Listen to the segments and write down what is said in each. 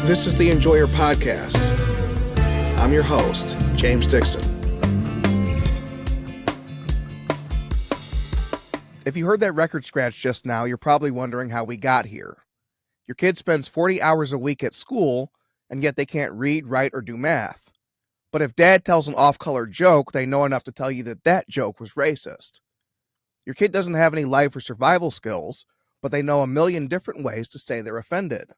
This is the Enjoyer Podcast. I'm your host, James Dixon. If you heard that record scratch just now, you're probably wondering how we got here. Your kid spends 40 hours a week at school, and yet they can't read, write, or do math. But if dad tells an off-color joke, they know enough to tell you that that joke was racist. Your kid doesn't have any life or survival skills, but they know a million different ways to say they're offended.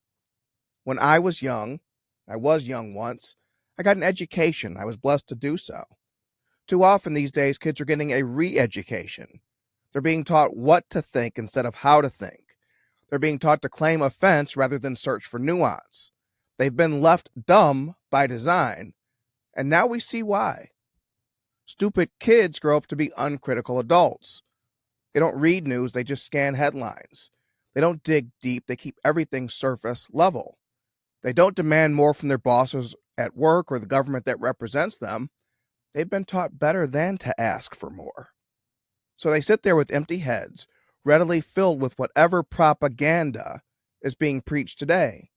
When I was young once, I got an education. I was blessed to do so. Too often these days, kids are getting a re-education. They're being taught what to think instead of how to think. They're being taught to claim offense rather than search for nuance. They've been left dumb by design, and now we see why. Stupid kids grow up to be uncritical adults. They don't read news, they just scan headlines. They don't dig deep, they keep everything surface level. They don't demand more from their bosses at work or the government that represents them. They've been taught better than to ask for more. So they sit there with empty heads, readily filled with whatever propaganda is being preached today.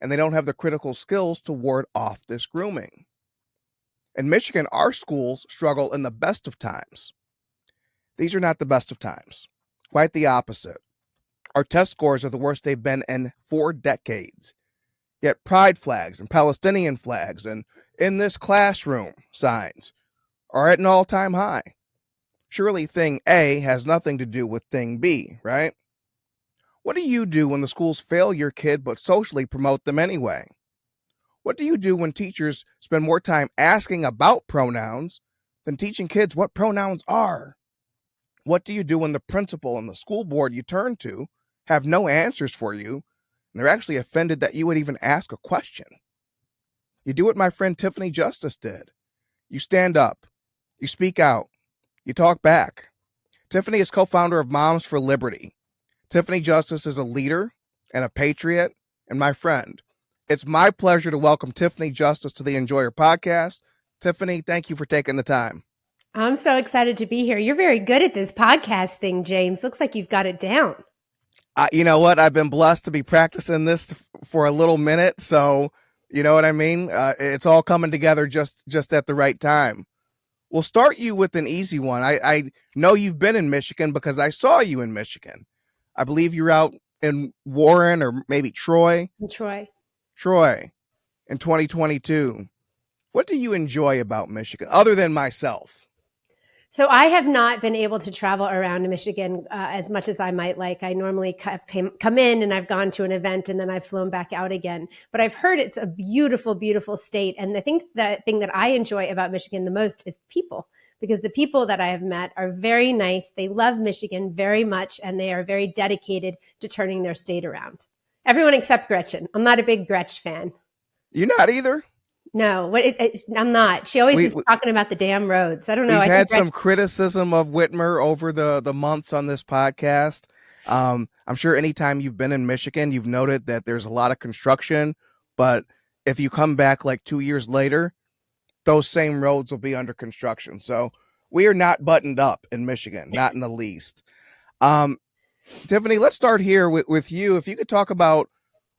And they don't have the critical skills to ward off this grooming. In Michigan, our schools struggle in the best of times. These are not the best of times. Quite the opposite. Our test scores are the worst they've been in 4 decades. Yet pride flags and Palestinian flags and "in this classroom" signs are at an all-time high. Surely thing A has nothing to do with thing B, right? What do you do when the schools fail your kid but socially promote them anyway? What do you do when teachers spend more time asking about pronouns than teaching kids what pronouns are? What do you do when the principal and the school board you turn to have no answers for you, and they're actually offended that you would even ask a question? You do what my friend Tiffany Justice did. You stand up, you speak out, you talk back. Tiffany is co-founder of Moms for Liberty. Tiffany Justice is a leader and a patriot and my friend. It's my pleasure to welcome Tiffany Justice to the Enjoyer Podcast. Tiffany, thank you for taking the time. I'm so excited to be here. You're very good at this podcast thing, James. Looks like you've got it down. You know what? I've been blessed to be practicing this for a little minute. So, you know what I mean? It's all coming together just at the right time. We'll start you with an easy one. I know you've been in Michigan because I saw you in Michigan. I believe you're out in Warren or maybe Troy. Troy in 2022. What do you enjoy about Michigan other than myself? So I have not been able to travel around Michigan as much as I might like. I normally come in and I've gone to an event and then I've flown back out again. But I've heard it's a beautiful, beautiful state. And I think the thing that I enjoy about Michigan the most is people, because the people that I have met are very nice. They love Michigan very much, and they are very dedicated to turning their state around. Everyone except Gretchen. I'm not a big Gretch fan. You're not either? No, I'm not. She always is talking about the damn roads. I don't know. We've had some criticism of Whitmer over the months on this podcast. I'm sure anytime you've been in Michigan, you've noted that there's a lot of construction. But if you come back like 2 years later, those same roads will be under construction. So we are not buttoned up in Michigan, not in the least. Tiffany, let's start here with you. If you could talk about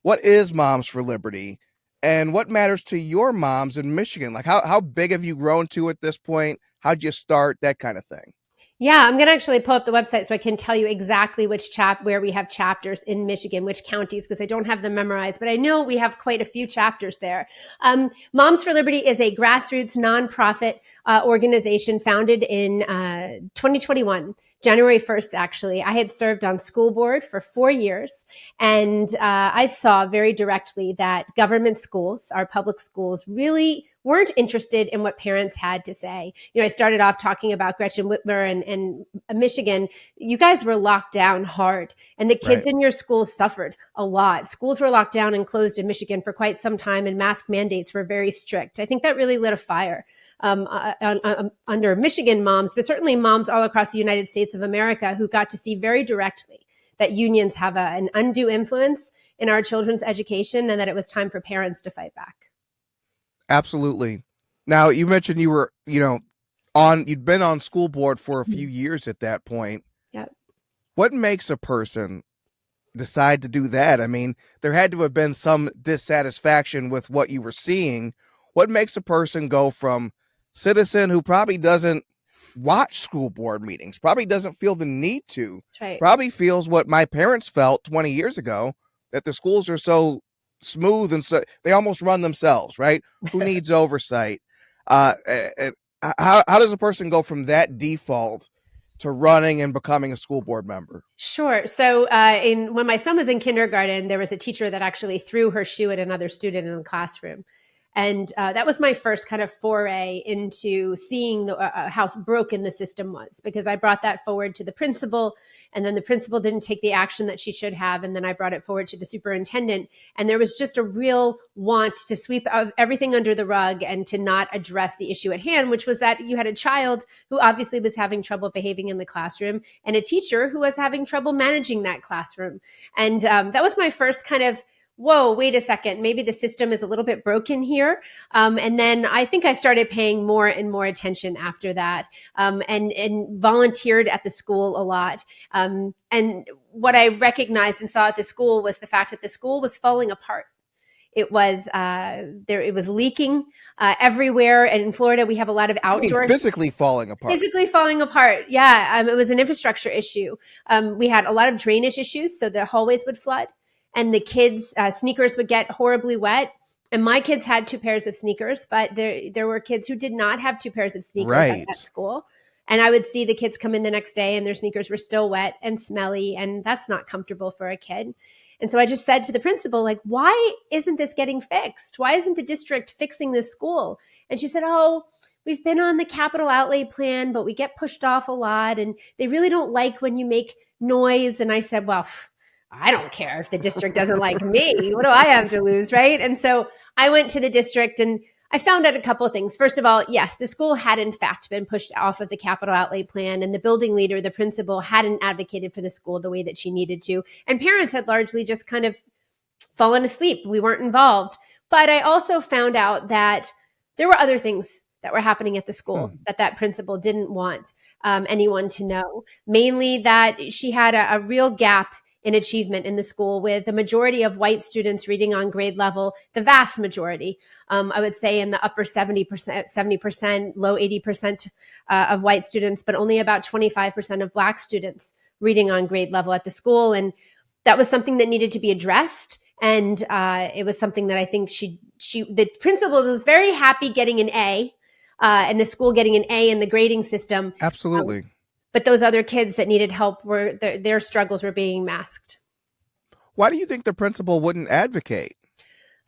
what is Moms for Liberty and what matters to your moms in Michigan. Like how big have you grown to at this point? How'd you start? That kind of thing. Yeah, I'm going to actually pull up the website so I can tell you exactly where we have chapters in Michigan, which counties, because I don't have them memorized, but I know we have quite a few chapters there. Moms for Liberty is a grassroots nonprofit organization founded in 2021, January 1st, actually. I had served on school board for 4 years, and I saw very directly that government schools, our public schools, really weren't interested in what parents had to say. You know, I started off talking about Gretchen Whitmer and Michigan. You guys were locked down hard, and the kids in your schools suffered a lot. Schools were locked down and closed in Michigan for quite some time, and mask mandates were very strict. I think that really lit a fire under Michigan moms, but certainly moms all across the United States of America who got to see very directly that unions have an undue influence in our children's education, and that it was time for parents to fight back. Absolutely. Now, you mentioned you were, you'd been on school board for a few years at that point. Yep. What makes a person decide to do that? I mean, there had to have been some dissatisfaction with what you were seeing. What makes a person go from citizen who probably doesn't watch school board meetings, probably doesn't feel the need to, That's right. probably feels what my parents felt 20 years ago, that the schools are so smooth and so they almost run themselves, right? Who needs oversight? Uh, uh, how does a person go from that default to running and becoming a school board member? Sure. So, when my son was in kindergarten, there was a teacher that actually threw her shoe at another student in the classroom, and that was my first kind of foray into seeing how broken the system was. Because I brought that forward to the principal, and then the principal didn't take the action that she should have, and then I brought it forward to the superintendent, and there was just a real want to sweep everything under the rug and to not address the issue at hand, which was that you had a child who obviously was having trouble behaving in the classroom, and a teacher who was having trouble managing that classroom. And that was my first kind of, whoa, wait a second, maybe the system is a little bit broken here. And then I think I started paying more and more attention after that, and volunteered at the school a lot. And what I recognized and saw at the school was the fact that the school was falling apart. It was there. It was leaking everywhere. And in Florida, we have a lot of outdoor. Physically falling apart. Physically falling apart. Yeah, it was an infrastructure issue. We had a lot of drainage issues, so the hallways would flood, and the kids' sneakers would get horribly wet. And my kids had 2 pairs of sneakers, but there were kids who did not have 2 pairs of sneakers Right. at school. And I would see the kids come in the next day and their sneakers were still wet and smelly, and that's not comfortable for a kid. And so I just said to the principal, like, why isn't this getting fixed? Why isn't the district fixing this school? And she said, oh, we've been on the capital outlay plan, but we get pushed off a lot, and they really don't like when you make noise. And I said, well, I don't care if the district doesn't like me. What do I have to lose, right? And so I went to the district and I found out a couple of things. First of all, yes, the school had in fact been pushed off of the capital outlay plan, and the building leader, the principal, hadn't advocated for the school the way that she needed to. And parents had largely just kind of fallen asleep. We weren't involved. But I also found out that there were other things that were happening at the school that principal didn't want anyone to know. Mainly that she had a real gap in achievement in the school, with the majority of white students reading on grade level, the vast majority, I would say in the upper 70%, low 80% of white students, but only about 25% of Black students reading on grade level at the school. And that was something that needed to be addressed. And it was something that I think the principal was very happy getting an A, and the school getting an A in the grading system. Absolutely. But those other kids that needed help their struggles were being masked. Why do you think the principal wouldn't advocate?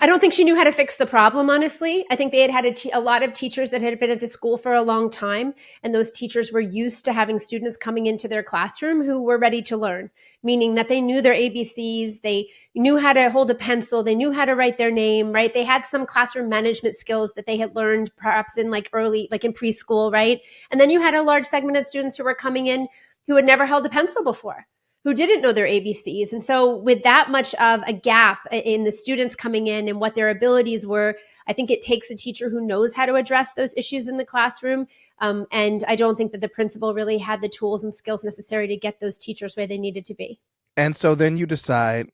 I don't think she knew how to fix the problem, honestly. I think they had a lot of teachers that had been at the school for a long time, and those teachers were used to having students coming into their classroom who were ready to learn, meaning that they knew their ABCs, they knew how to hold a pencil, they knew how to write their name, right? They had some classroom management skills that they had learned perhaps in in preschool, right? And then you had a large segment of students who were coming in who had never held a pencil before, who didn't know their ABCs. And so with that much of a gap in the students coming in and what their abilities were, I think it takes a teacher who knows how to address those issues in the classroom. And I don't think that the principal really had the tools and skills necessary to get those teachers where they needed to be. And so then you decide,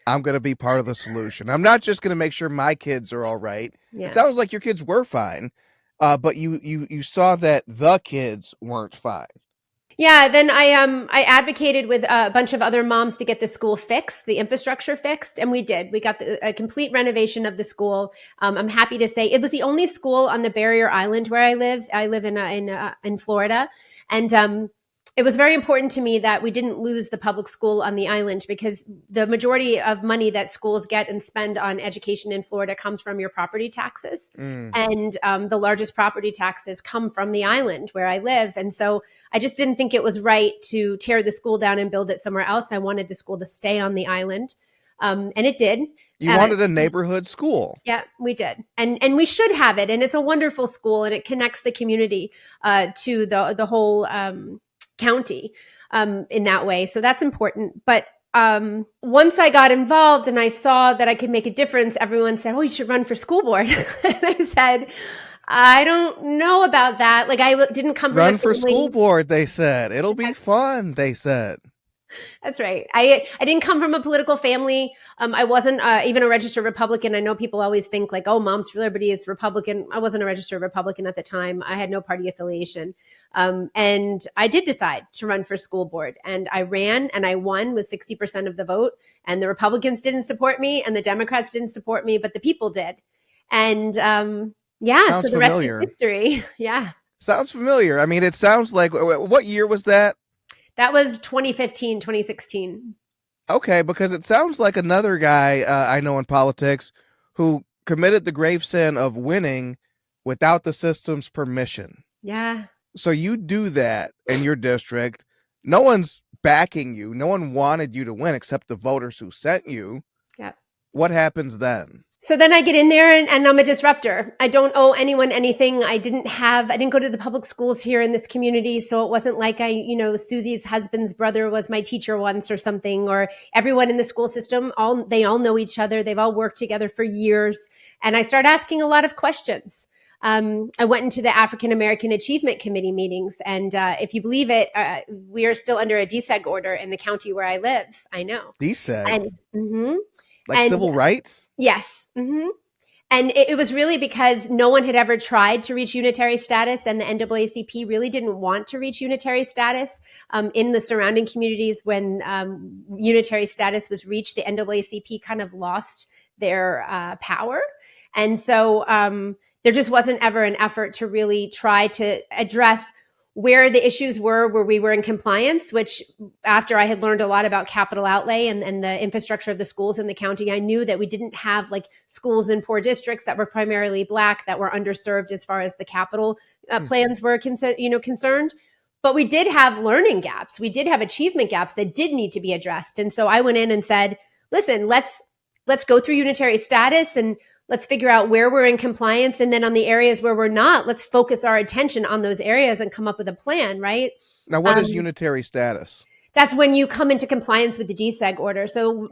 I'm going to be part of the solution. I'm not just going to make sure my kids are all right. Yeah. It sounds like your kids were fine, but you saw that the kids weren't fine. Yeah, then I advocated with a bunch of other moms to get the school fixed, the infrastructure fixed, and we did. We got a complete renovation of the school. I'm happy to say it was the only school on the Barrier Island where I live. I live in Florida, and it was very important to me that we didn't lose the public school on the island, because the majority of money that schools get and spend on education in Florida comes from your property taxes. And the largest property taxes come from the island where I live. And so I just didn't think it was right to tear the school down and build it somewhere else. I wanted the school to stay on the island. And it did. You wanted a neighborhood school. Yeah, we did. And we should have it. And it's a wonderful school, and it connects the community to the whole county in that way. So that's important. But once I got involved and I saw that I could make a difference, everyone said, oh, you should run for school board. And I said, I don't know about that. Like, I didn't come from Run for school board, they said. It'll be fun, they said. That's right. I didn't come from a political family. I wasn't even a registered Republican. I know people always think like, oh, Moms for Liberty is Republican. I wasn't a registered Republican at the time. I had no party affiliation. And I did decide to run for school board. And I ran and I won with 60% of the vote. And the Republicans didn't support me and the Democrats didn't support me, but the people did. And yeah, Sounds so the rest is familiar. history. Yeah. Sounds familiar. I mean, it sounds like what year was that? That was 2015, 2016. Okay, because it sounds like another guy I know in politics who committed the grave sin of winning without the system's permission. Yeah. So you do that in your district. No one's backing you. No one wanted you to win except the voters who sent you. Yeah. What happens then? So then I get in there and I'm a disruptor. I don't owe anyone anything. I didn't go to the public schools here in this community. So it wasn't like Susie's husband's brother was my teacher once or something, or everyone in the school system, they all know each other. They've all worked together for years. And I started asking a lot of questions. I went into the African American Achievement Committee meetings. And if you believe it, we are still under a DSEG order in the county where I live. I know. DSEG? And, like civil rights? Yes. Mm-hmm. And it was really because no one had ever tried to reach unitary status, and the NAACP really didn't want to reach unitary status. In the surrounding communities, when unitary status was reached, the NAACP kind of lost their power. And so there just wasn't ever an effort to really try to address where the issues were where we were in compliance, which after I had learned a lot about capital outlay and the infrastructure of the schools in the county, I knew that we didn't have like schools in poor districts that were primarily Black, that were underserved as far as the capital plans were concerned. But we did have learning gaps. We did have achievement gaps that did need to be addressed. And so I went in and said, listen, let's go through unitary status and let's figure out where we're in compliance. And then on the areas where we're not, let's focus our attention on those areas and come up with a plan, right? Now, what is unitary status? That's when you come into compliance with the DSEG order. So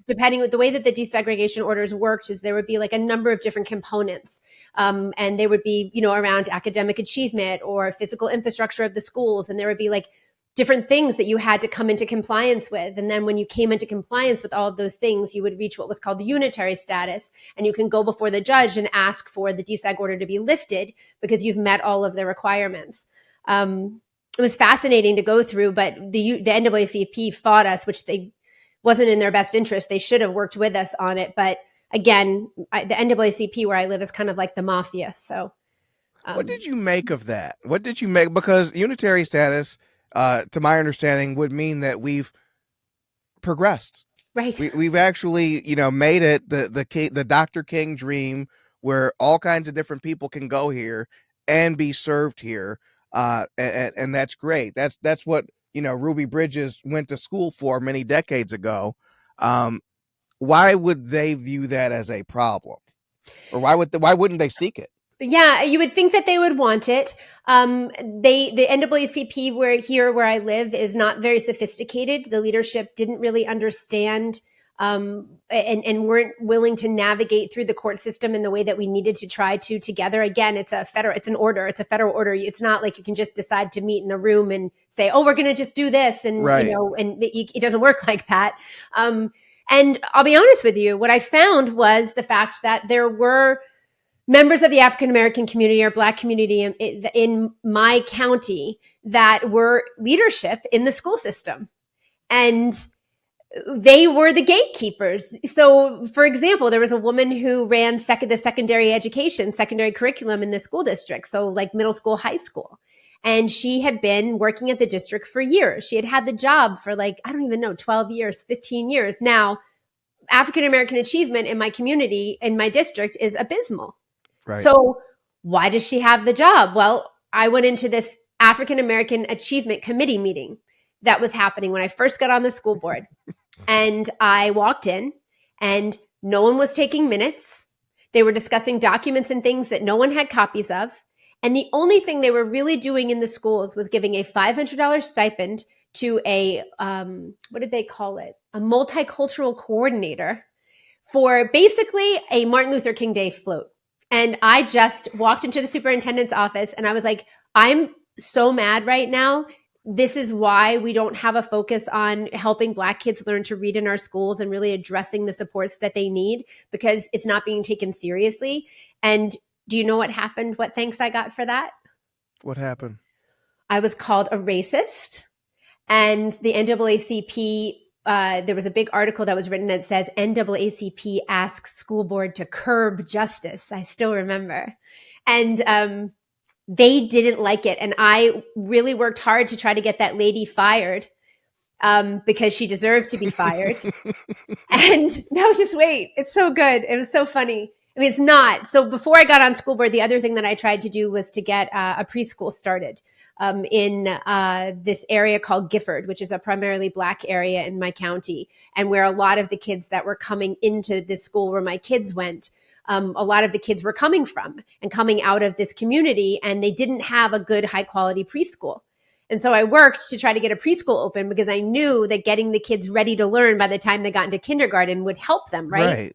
depending on the way that the desegregation orders worked is there would be like a number of different components. And they would be, around academic achievement or physical infrastructure of the schools. And there would be like different things that you had to come into compliance with. And then when you came into compliance with all of those things, you would reach what was called the unitary status. And you can go before the judge and ask for the DSEG order to be lifted because you've met all of the requirements. It was fascinating to go through, but the NAACP fought us, which they wasn't in their best interest. They should have worked with us on it. But again, the NAACP where I live is kind of like the mafia. So what did you make of that? What did you make? Because unitary status, to my understanding, would mean that we've progressed. Right. We've actually, made it the Dr. King dream, where all kinds of different people can go here and be served here, and that's great. That's what Ruby Bridges went to school for many decades ago. Why would they view that as a problem, or why wouldn't they seek it? Yeah, you would think that they would want it. The NAACP where I live is not very sophisticated. The leadership didn't really understand and weren't willing to navigate through the court system in the way that we needed to try to together. Again, it's a federal order. It's not like you can just decide to meet in a room and say, oh, we're going to just do this. And, right. It doesn't work like that. And I'll be honest with you, what I found was the fact that there were members of the African American community or Black community in my county that were leadership in the school system. And they were the gatekeepers. So, for example, there was a woman who ran the secondary curriculum in the school district. So like middle school, high school. And she had been working at the district for years. She had the job for 12 years, 15 years. Now, African American achievement in my community, in my district, is abysmal. Right. So why does she have the job? Well, I went into this African American Achievement Committee meeting that was happening when I first got on the school board. And I walked in and no one was taking minutes. They were discussing documents and things that no one had copies of. And the only thing they were really doing in the schools was giving a $500 stipend to a, what did they call it? A multicultural coordinator for basically a Martin Luther King Day float. And I just walked into the superintendent's office and I was like, I'm so mad right now. This is why we don't have a focus on helping Black kids learn to read in our schools and really addressing the supports that they need, because it's not being taken seriously. And do you know what happened? What thanks I got for that? What happened? I was called a racist. And the NAACP, there was a big article that was written that says NAACP asks school board to curb justice. I still remember. And they didn't like it. And I really worked hard to try to get that lady fired, because she deserved to be fired. And no, just wait. It's so good. It was so funny. I mean, it's not. So before I got on school board, the other thing that I tried to do was to get a preschool started in this area called Gifford, which is a primarily Black area in my county, and where a lot of the kids that were coming into this school where my kids went, a lot of the kids were coming from and coming out of this community, and they didn't have a good, high quality preschool. And so I worked to try to get a preschool open, because I knew that getting the kids ready to learn by the time they got into kindergarten would help them, right?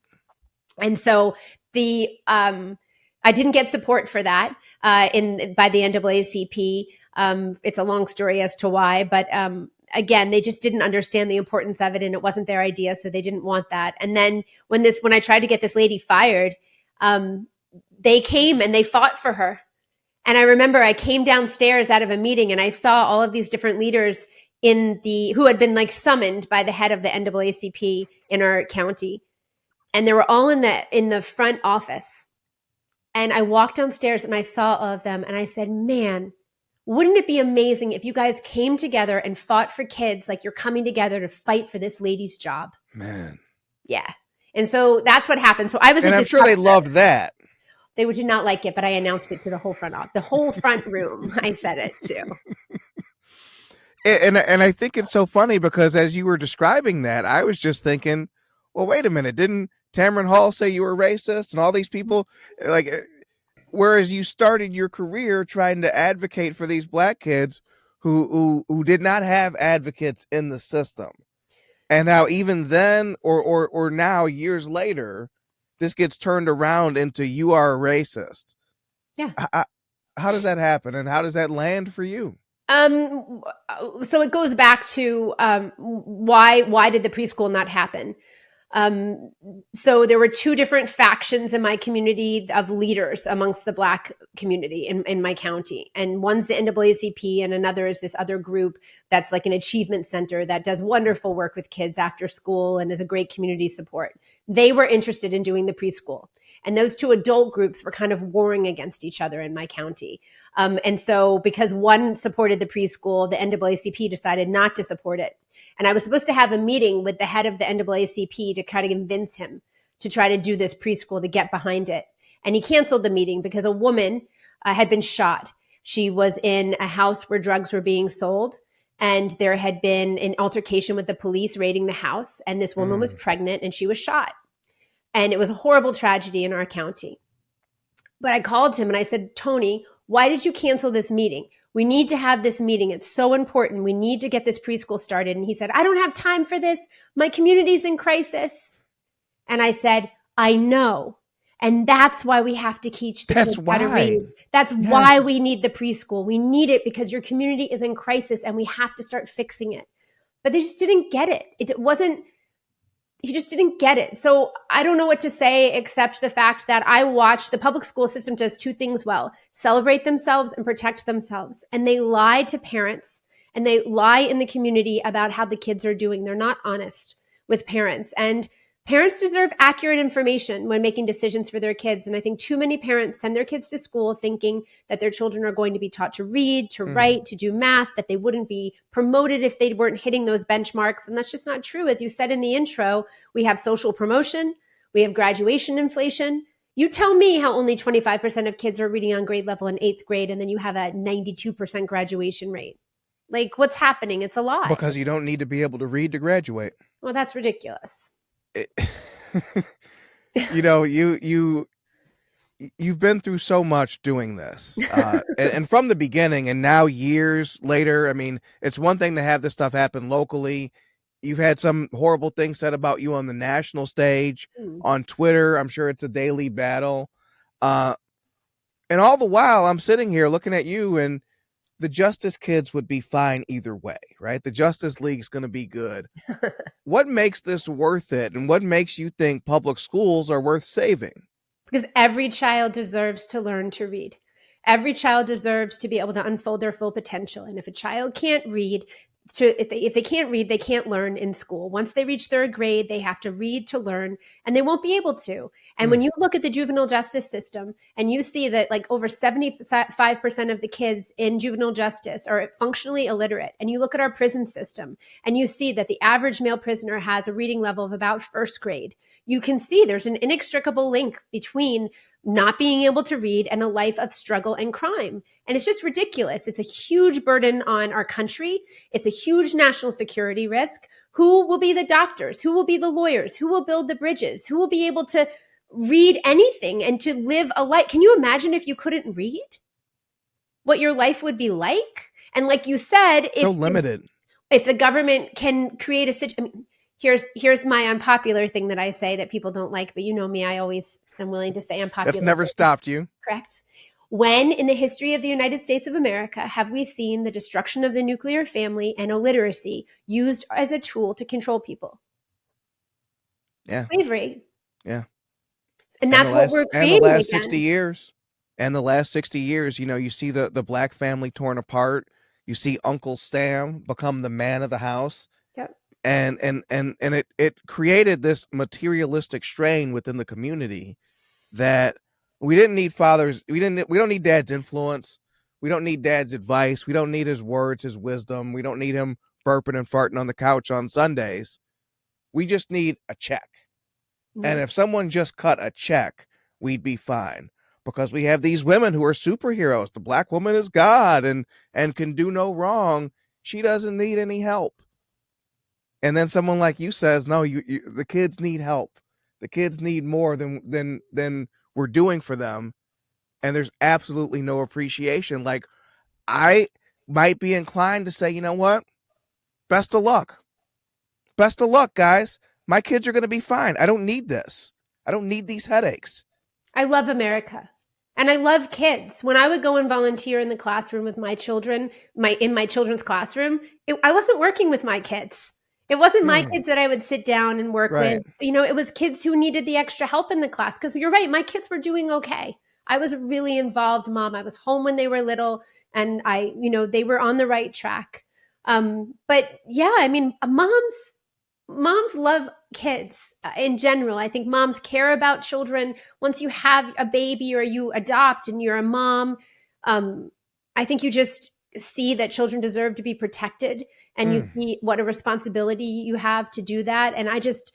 And so I didn't get support for that by the NAACP. It's a long story as to why, but again, they just didn't understand the importance of it, and it wasn't their idea, so they didn't want that. And then when I tried to get this lady fired, they came and they fought for her. And I remember I came downstairs out of a meeting, and I saw all of these different leaders who had been like summoned by the head of the NAACP in our county. And they were all in the front office. And I walked downstairs and I saw all of them, and I said, man, wouldn't it be amazing if you guys came together and fought for kids like you're coming together to fight for this lady's job? Man. Yeah. And so that's what happened. So I was, and I'm sure they loved that. They did not like it, but I announced it to the whole front room. I said it too. And I think it's so funny, because as you were describing that, I was just thinking, well, wait a minute, didn't Tamron Hall say you were racist, and all these people, like, whereas you started your career trying to advocate for these Black kids who did not have advocates in the system. And now even then, or now years later, this gets turned around into you are a racist. Yeah. How does that happen, and how does that land for you? So it goes back to why did the preschool not happen? So there were two different factions in my community of leaders amongst the Black community in my county. And one's the NAACP, and another is this other group that's like an achievement center that does wonderful work with kids after school and is a great community support. They were interested in doing the preschool. And those two adult groups were kind of warring against each other in my county. And so because one supported the preschool, the NAACP decided not to support it. And I was supposed to have a meeting with the head of the NAACP to try to convince him to try to do this preschool, to get behind it. And he canceled the meeting because a woman had been shot. She was in a house where drugs were being sold, and there had been an altercation with the police raiding the house. And this woman was pregnant, and she was shot. And it was a horrible tragedy in our county. But I called him and I said, Tony, why did you cancel this meeting? We need to have this meeting. It's so important. We need to get this preschool started. And he said, I don't have time for this. My community's in crisis. And I said, I know. And that's why we have to teach the kids how to read. That's why we need the preschool. We need it because your community is in crisis and we have to start fixing it. But they just didn't get it. He just didn't get it. So I don't know what to say except the fact that I watch the public school system does two things well: celebrate themselves and protect themselves. And they lie to parents, and they lie in the community about how the kids are doing. They're not honest with parents. And parents deserve accurate information when making decisions for their kids. And I think too many parents send their kids to school thinking that their children are going to be taught to read, to write, to do math, that they wouldn't be promoted if they weren't hitting those benchmarks. And that's just not true. As you said in the intro, we have social promotion, we have graduation inflation. You tell me how only 25% of kids are reading on grade level in 8th grade, and then you have a 92% graduation rate. Like, what's happening? It's a lie. Because you don't need to be able to read to graduate. Well, that's ridiculous. You know, you've been through so much doing this, and from the beginning, and now years later. I mean, it's one thing to have this stuff happen locally. You've had some horrible things said about you on the national stage, on Twitter. I'm sure it's a daily battle, and all the while I'm sitting here looking at you, and the Justice kids would be fine either way, right? The Justice League's going to be good. What makes this worth it, and what makes you think public schools are worth saving? Because every child deserves to learn to read. Every child deserves to be able to unfold their full potential. And if a child can't read, if they can't read, they can't learn in school. Once they reach third grade, they have to read to learn, and they won't be able to. And when you look at the juvenile justice system and you see that like over 75% of the kids in juvenile justice are functionally illiterate, and you look at our prison system and you see that the average male prisoner has a reading level of about first grade, you can see there's an inextricable link between not being able to read and a life of struggle and crime. And it's just ridiculous. It's a huge burden on our country. It's a huge national security risk. Who will be the doctors? Who will be the lawyers? Who will build the bridges? Who will be able to read anything and to live a life? Can you imagine if you couldn't read? What your life would be like? And like you said, So limited. If the government can create a situation, here's my unpopular thing that I say that people don't like, but you know me, I always am willing to say unpopular. That's never stopped you. Correct. When in the history of the United States of America have we seen the destruction of the nuclear family and illiteracy used as a tool to control people? Yeah. Slavery. Yeah. And that's what we're creating and the last again. 60 years. And the last 60 years, you know, you see the black family torn apart. You see Uncle Sam become the man of the house. Yep. And it created this materialistic strain within the community that we didn't need fathers. We don't need dad's influence. We don't need dad's advice. We don't need his words, his wisdom. We don't need him burping and farting on the couch on Sundays. We just need a check. Mm-hmm. And if someone just cut a check, we'd be fine. Because we have these women who are superheroes. The black woman is God and can do no wrong. She doesn't need any help. And then someone like you says, no, the kids need help. The kids need more than we're doing for them. And there's absolutely no appreciation. Like, I might be inclined to say, you know what? Best of luck. Best of luck, guys. My kids are going to be fine. I don't need this. I don't need these headaches. I love America. And I love kids. When I would go and volunteer in the classroom with my children, in my children's classroom, I wasn't working with my kids. It wasn't my kids that I would sit down and work with. You know, it was kids who needed the extra help in the class. Because you're right, my kids were doing okay. I was a really involved mom. I was home when they were little, and they were on the right track. But yeah, I mean, moms love kids in general. I think moms care about children. Once you have a baby or you adopt and you're a mom, I think you just see that children deserve to be protected, and you see what a responsibility you have to do that. And I just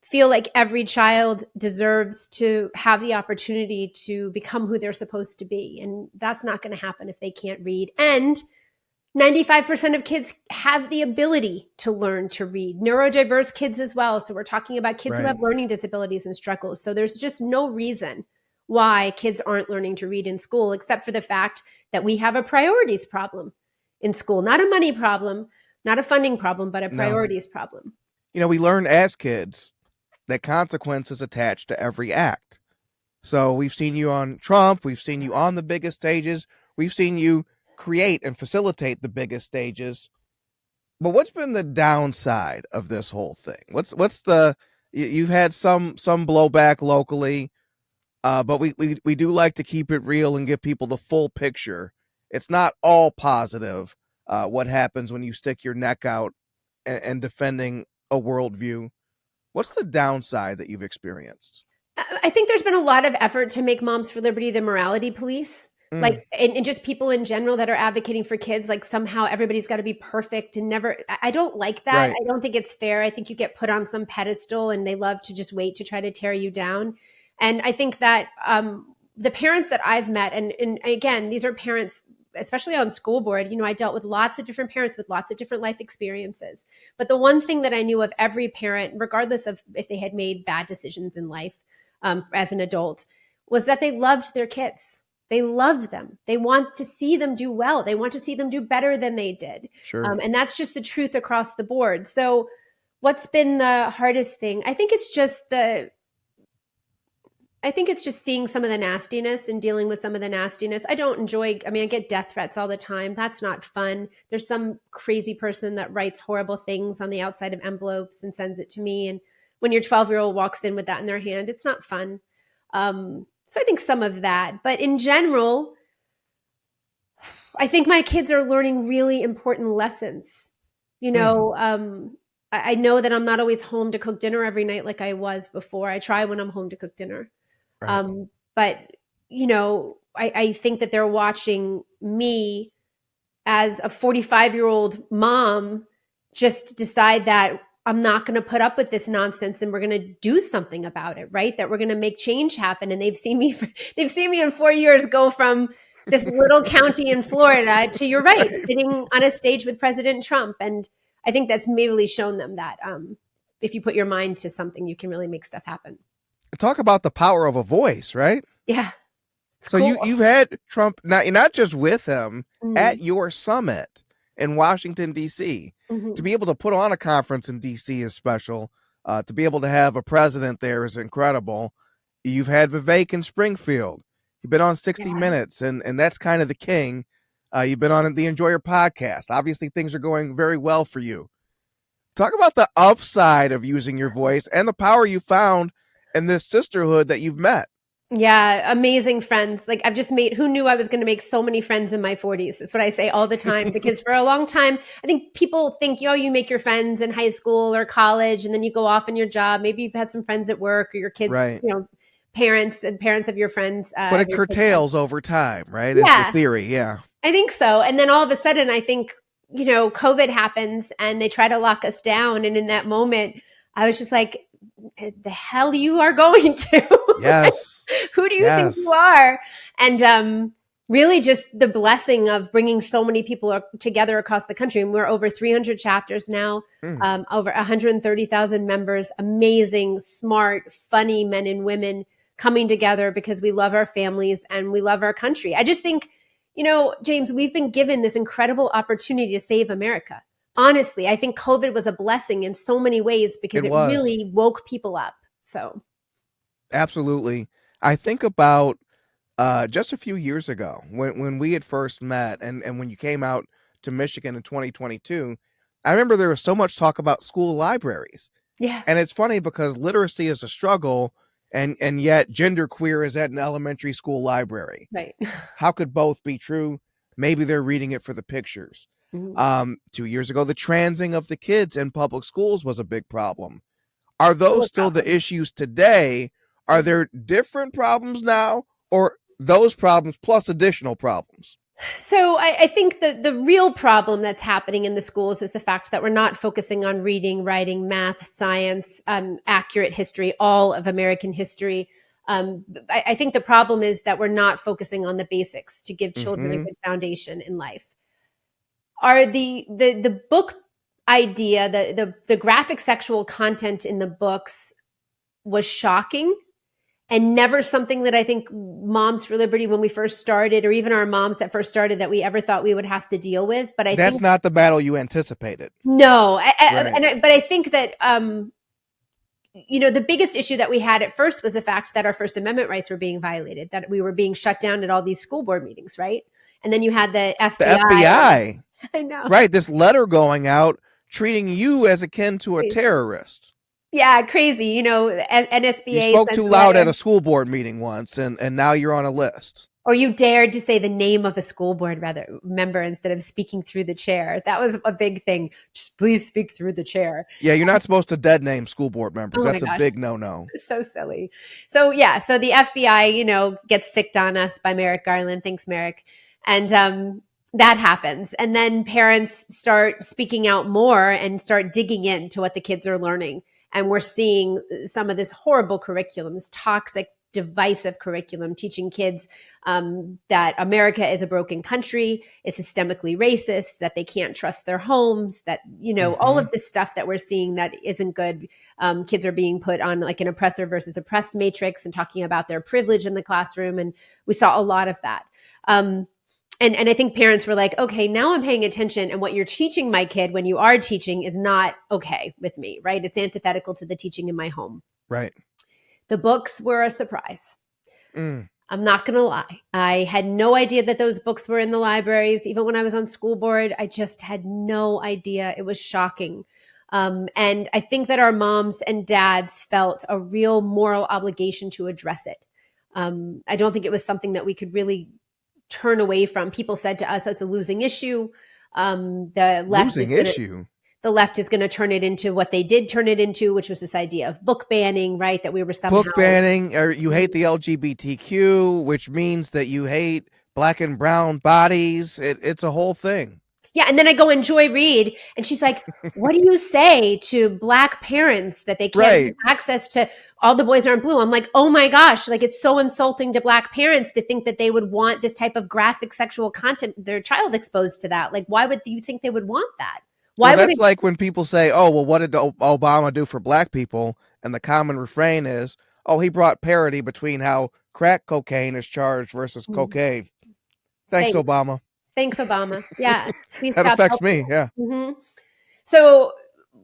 feel like every child deserves to have the opportunity to become who they're supposed to be. And that's not going to happen if they can't read. And 95% of kids have the ability to learn to read. Neurodiverse kids as well. So we're talking about kids who have learning disabilities and struggles. So there's just no reason why kids aren't learning to read in school, except for the fact that we have a priorities problem in school. Not a money problem, not a funding problem, but a priorities problem. You know, we learn as kids that consequences attached to every act. So we've seen you on Trump. We've seen you on the biggest stages. We've seen you create and facilitate the biggest stages. But what's been the downside of this whole thing? You've had some blowback locally, but we do like to keep it real and give people the full picture. It's not all positive. What happens when you stick your neck out and defending a worldview? What's the downside that you've experienced? I think there's been a lot of effort to make Moms for Liberty the morality police. Like, and just people in general that are advocating for kids, like somehow everybody's got to be perfect and never, I don't like that. Right. I don't think it's fair. I think you get put on some pedestal and they love to just wait to try to tear you down. And I think that the parents that I've met, and again, these are parents, especially on school board, I dealt with lots of different parents with lots of different life experiences. But the one thing that I knew of every parent, regardless of if they had made bad decisions in life as an adult, was that they loved their kids. They love them. They want to see them do well. They want to see them do better than they did. Sure. And that's just the truth across the board. So what's been the hardest thing? I think it's just I think it's just seeing some of the nastiness and dealing with some of the nastiness. I don't enjoy, I mean, I get death threats all the time. That's not fun. There's some crazy person that writes horrible things on the outside of envelopes and sends it to me. And when your 12-year-old walks in with that in their hand, it's not fun. So I think some of that. But in general, I think my kids are learning really important lessons. You know, I know that I'm not always home to cook dinner every night like I was before. I try when I'm home to cook dinner. Right. But, you know, I think that they're watching me as a 45-year-old mom just decide that I'm not going to put up with this nonsense and we're going to do something about it, right? That we're going to make change happen. And they've seen me in 4 years go from this little county in Florida to, you're right, sitting on a stage with President Trump. And I think that's really shown them that if you put your mind to something, you can really make stuff happen. Talk about the power of a voice, right? Yeah. So cool. you've had Trump, not just with him, at your summit in Washington, D.C. To be able to put on a conference in D.C. is special. To be able to have a president there is incredible. You've had Vivek in Springfield. You've been on 60 Minutes, and that's kind of the king. You've been on the Enjoyer podcast. Obviously, things are going very well for you. Talk about the upside of using your voice and the power you found in this sisterhood that you've met. Yeah, amazing friends. Like I've just made, who knew I was going to make so many friends in my 40s? That's what I say all the time, because for a long time, I think people think, you make your friends in high school or college, and then you go off in your job. Maybe you've had some friends at work, or your kids, right. Parents of your friends. But it curtails over time, right? Yeah. It's the theory. Yeah. I think so. And then all of a sudden, I think, COVID happens and they try to lock us down. And in that moment, I was just like, the hell you are going to? Yes. Who do you think you are? And really just the blessing of bringing so many people together across the country. And we're over 300 chapters now, over 130,000 members, amazing, smart, funny men and women coming together because we love our families and we love our country. I just think, James, we've been given this incredible opportunity to save America. Honestly, I think COVID was a blessing in so many ways because it really woke people up. So, absolutely. I think about just a few years ago when we had first met and when you came out to Michigan in 2022, I remember there was so much talk about school libraries. Yeah. And it's funny because literacy is a struggle and yet genderqueer is at an elementary school library. Right. How could both be true? Maybe they're reading it for the pictures. 2 years ago, the transing of the kids in public schools was a big problem. Are those still the issues today? Are there different problems now, or those problems plus additional problems? So I think the real problem that's happening in the schools is the fact that we're not focusing on reading, writing, math, science, accurate history, all of American history. I think the problem is that we're not focusing on the basics to give children a good foundation in life. Are the book idea, the graphic sexual content in the books was shocking and never something that I think Moms for Liberty, when we first started, or even our moms that first started, that we ever thought we would have to deal with. But I that's think not the battle you anticipated. No, but I think that the biggest issue that we had at first was the fact that our First Amendment rights were being violated, that we were being shut down at all these school board meetings, right? And then you had the FBI. The FBI. I know. Right, this letter going out treating you as akin to a terrorist. Yeah, crazy. NSBA. You spoke too loud at a school board meeting once, and now you're on a list. Or you dared to say the name of a school board member instead of speaking through the chair. That was a big thing. Just please speak through the chair. Yeah, you're not supposed to dead name school board members. That's a big no-no. So silly. So yeah, so the FBI, gets sicked on us by Merrick Garland. Thanks, Merrick. And that happens. And then parents start speaking out more and start digging into what the kids are learning. And we're seeing some of this horrible curriculum, this toxic, divisive curriculum, teaching kids that America is a broken country, is systemically racist, that they can't trust their homes, that, all of this stuff that we're seeing that isn't good. Kids are being put on like an oppressor versus oppressed matrix and talking about their privilege in the classroom. And we saw a lot of that. And I think parents were like, okay, now I'm paying attention, and what you're teaching my kid when you are teaching is not okay with me, right? It's antithetical to the teaching in my home. Right. The books were a surprise. Mm. I'm not going to lie. I had no idea that those books were in the libraries. Even when I was on school board, I just had no idea. It was shocking. And I think that our moms and dads felt a real moral obligation to address it. I don't think it was something that we could really turn away from. People said to us, that's a losing issue. Losing issue. The left is going to turn it into what they did turn it into, which was this idea of book banning, right? That we were somehow Book banning, or you hate the LGBTQ, which means that you hate black and brown bodies. It's a whole thing. Yeah, and then I go and Joy Reid, and she's like, "What do you say to black parents that they can't Right. have access to All the Boys Aren't Blue?" I'm like, "Oh my gosh, like it's so insulting to black parents to think that they would want this type of graphic sexual content, their child exposed to that. Like, why would you think they would want that? Why Well, would that's it?" like when people say, "Oh, well, what did Obama do for black people?" And the common refrain is, "Oh, he brought parity between how crack cocaine is charged versus cocaine." Thanks, Thanks, Obama. thanks, Obama. Yeah, please That stop affects helping. me. Yeah. So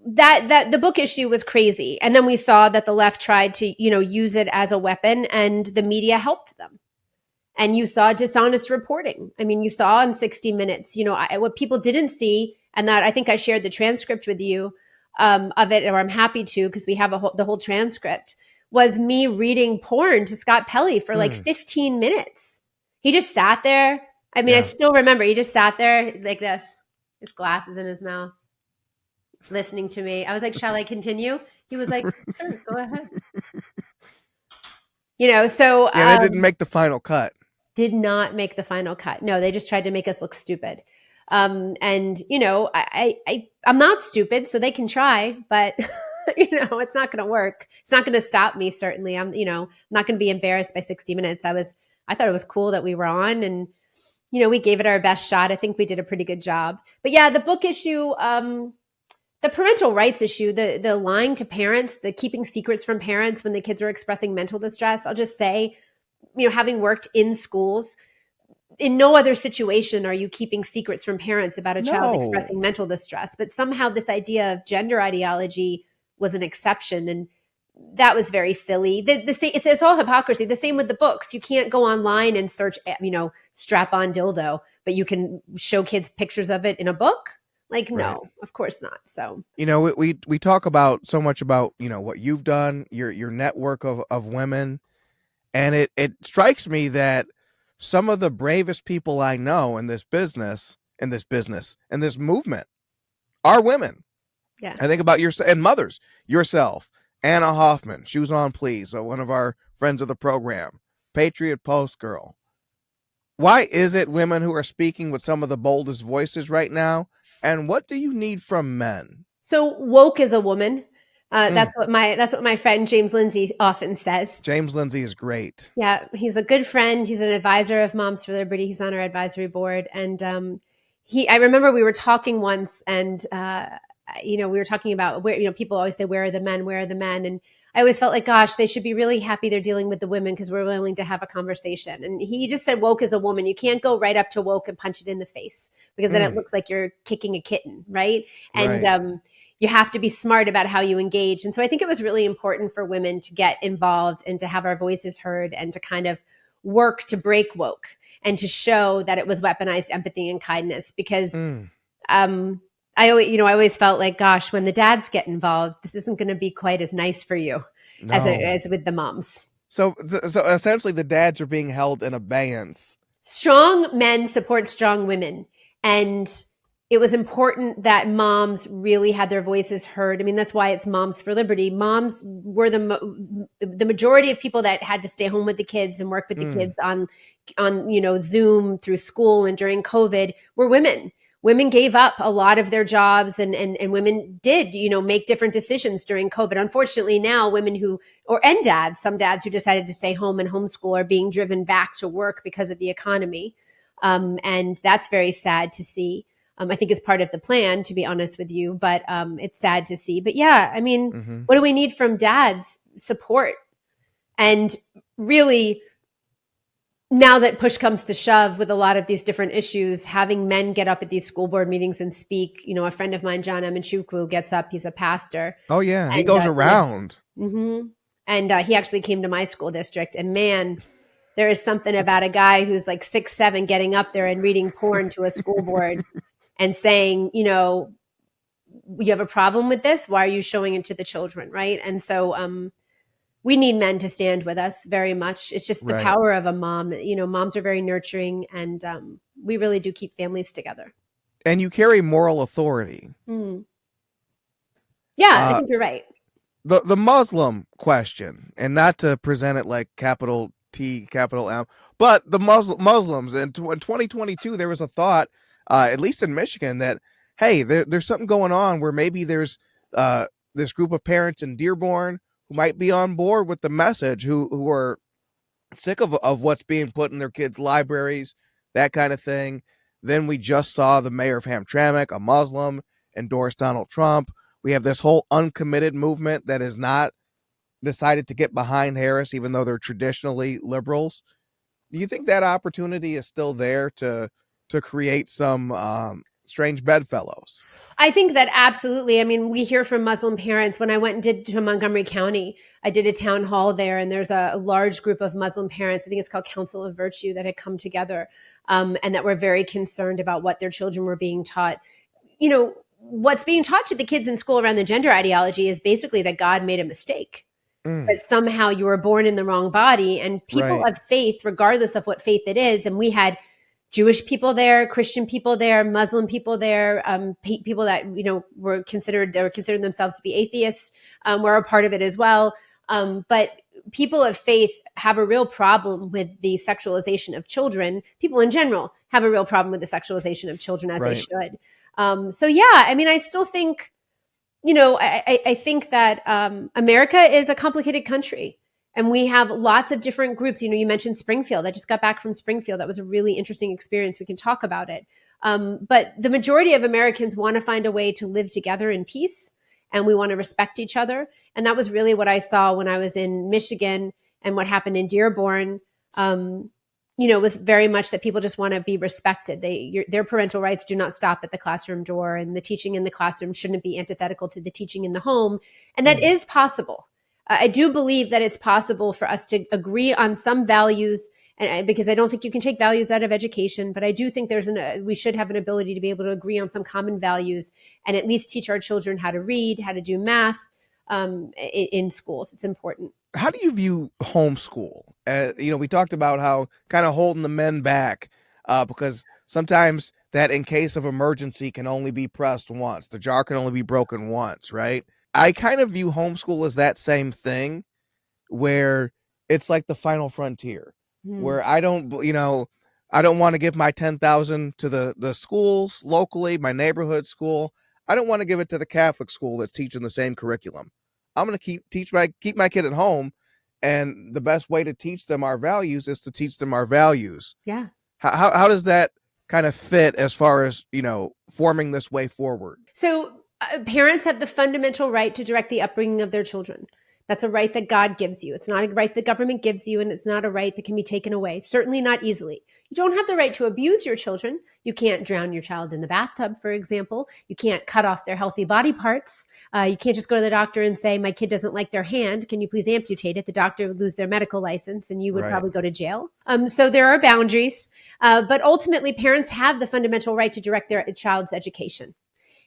that the book issue was crazy, and then we saw that the left tried to use it as a weapon, and the media helped them. And you saw dishonest reporting. I mean, you saw in 60 Minutes, what people didn't see, and that I think I shared the transcript with you of it, or I'm happy to because we have the whole transcript. Was me reading porn to Scott Pelley for like 15 minutes. He just sat there. I mean, I still remember he just sat there like this, his glasses in his mouth, listening to me. I was like, "Shall I continue?" He was like, "Sure, go ahead." So Yeah, that didn't make the final cut. did not make the final cut. No, they just tried to make us look stupid. And I'm not stupid, so they can try, but it's not going to work. It's not going to stop me. Certainly, I'm not going to be embarrassed by 60 Minutes. I thought it was cool that we were on, and we gave it our best shot. I think we did a pretty good job. But yeah, the book issue, the parental rights issue, the lying to parents, the keeping secrets from parents when the kids are expressing mental distress. I'll just say, having worked in schools, in no other situation are you keeping secrets from parents about a child No. expressing mental distress. But somehow this idea of gender ideology was an exception, and that was very silly. It's all hypocrisy. The same with the books. You can't go online and search, strap-on dildo, but you can show kids pictures of it in a book. Like, no, Right. of course not. So We talk about so much about what you've done, your network of women, and it strikes me that some of the bravest people I know in this movement are women. yeah. I think about mothers, yourself, Anna Hoffman. She was on Please, one of our friends of the program, Patriot Post girl. Why is it women who are speaking with some of the boldest voices right now? And what do you need from men? So woke is a woman. That's what my friend James Lindsay often says. James Lindsay is great. Yeah, he's a good friend. He's an advisor of Moms for Liberty. He's on our advisory board, and I remember we were talking once, and we were talking about where people always say, "Where are the men? Where are the men?" And I always felt like, gosh, they should be really happy they're dealing with the women because we're willing to have a conversation. And he just said, woke is a woman. You can't go right up to woke and punch it in the face because then it looks like you're kicking a kitten, right? And Right. You have to be smart about how you engage. And so I think it was really important for women to get involved and to have our voices heard and to kind of work to break woke and to show that it was weaponized empathy and kindness because I always felt like, gosh, when the dads get involved, this isn't going to be quite as nice for you as with the moms. So essentially the dads are being held in abeyance. Strong men support strong women. And it was important that moms really had their voices heard. I mean, that's why it's Moms for Liberty. Moms were the majority of people that had to stay home with the kids and work with the kids on Zoom through school and during COVID were women. Women gave up a lot of their jobs and women did, make different decisions during COVID. Unfortunately, now women some dads who decided to stay home and homeschool are being driven back to work because of the economy. And that's very sad to see. I think it's part of the plan, to be honest with you, but it's sad to see. But yeah, I mean, what do we need from dads? Support. And really, now that push comes to shove with a lot of these different issues, having men get up at these school board meetings and speak. A friend of mine, John Emenchukwu, gets up. He's a pastor. Oh yeah, he And, goes around. And he actually came to my school district. And man, there is something about a guy who's like 6'7" getting up there and reading porn to a school board and saying, you have a problem with this. Why are you showing it to the children? Right. And so we need men to stand with us very much. It's just the Right. power of a mom. Moms are very nurturing, and we really do keep families together. And you carry moral authority. Yeah, I think you're right. The Muslim question, and not to present it like capital T, capital M, but the Muslims in 2022, there was a thought, at least in Michigan, that hey, there's something going on where maybe there's this group of parents in Dearborn who might be on board with the message, who are sick of what's being put in their kids' libraries, that kind of thing. Then we just saw the mayor of Hamtramck, a Muslim, endorse Donald Trump. We have this whole uncommitted movement that is not decided to get behind Harris, even though they're traditionally liberals. Do you think that opportunity is still there to create some strange bedfellows? I think that absolutely. I mean, we hear from Muslim parents. When I went and did to Montgomery County, I did a town hall there, and there's a large group of Muslim parents. I think it's called Council of Virtue that had come together, and that were very concerned about what their children were being taught. What's being taught to the kids in school around the gender ideology is basically that God made a mistake. That somehow you were born in the wrong body, and people Right. of faith, regardless of what faith it is, and we had Jewish people there, Christian people there, Muslim people there, people that were considered themselves to be atheists, were a part of it as well. But people of faith have a real problem with the sexualization of children. People in general have a real problem with the sexualization of children, as they Right. should. So yeah, I mean, I still think, I think that America is a complicated country. And we have lots of different groups. You mentioned Springfield. I just got back from Springfield. That was a really interesting experience. We can talk about it. But the majority of Americans want to find a way to live together in peace, and we want to respect each other. And that was really what I saw when I was in Michigan, and what happened in Dearborn. Was very much that people just want to be respected. Their parental rights do not stop at the classroom door, and the teaching in the classroom shouldn't be antithetical to the teaching in the home. And that is possible. I do believe that it's possible for us to agree on some values, and because I don't think you can take values out of education, but I do think we should have an ability to be able to agree on some common values, and at least teach our children how to read, how to do math in schools. It's important. How do you view homeschool? We talked about how kind of holding the men back, because sometimes that in case of emergency can only be pressed once. The jar can only be broken once, right? I kind of view homeschool as that same thing, where it's like the final frontier, where I don't want to give my 10,000 to the schools locally, my neighborhood school. I don't want to give it to the Catholic school that's teaching the same curriculum. I'm going to keep my kid at home, and the best way to teach them our values is to teach them our values. Yeah. How does that kind of fit as far as forming this way forward? So parents have the fundamental right to direct the upbringing of their children. That's a right that God gives you. It's not a right the government gives you, and it's not a right that can be taken away. Certainly not easily. You don't have the right to abuse your children. You can't drown your child in the bathtub, for example. You can't cut off their healthy body parts. You can't just go to the doctor and say, my kid doesn't like their hand. Can you please amputate it? The doctor would lose their medical license, and you would probably go to jail. So there are boundaries. But ultimately, parents have the fundamental right to direct their child's education.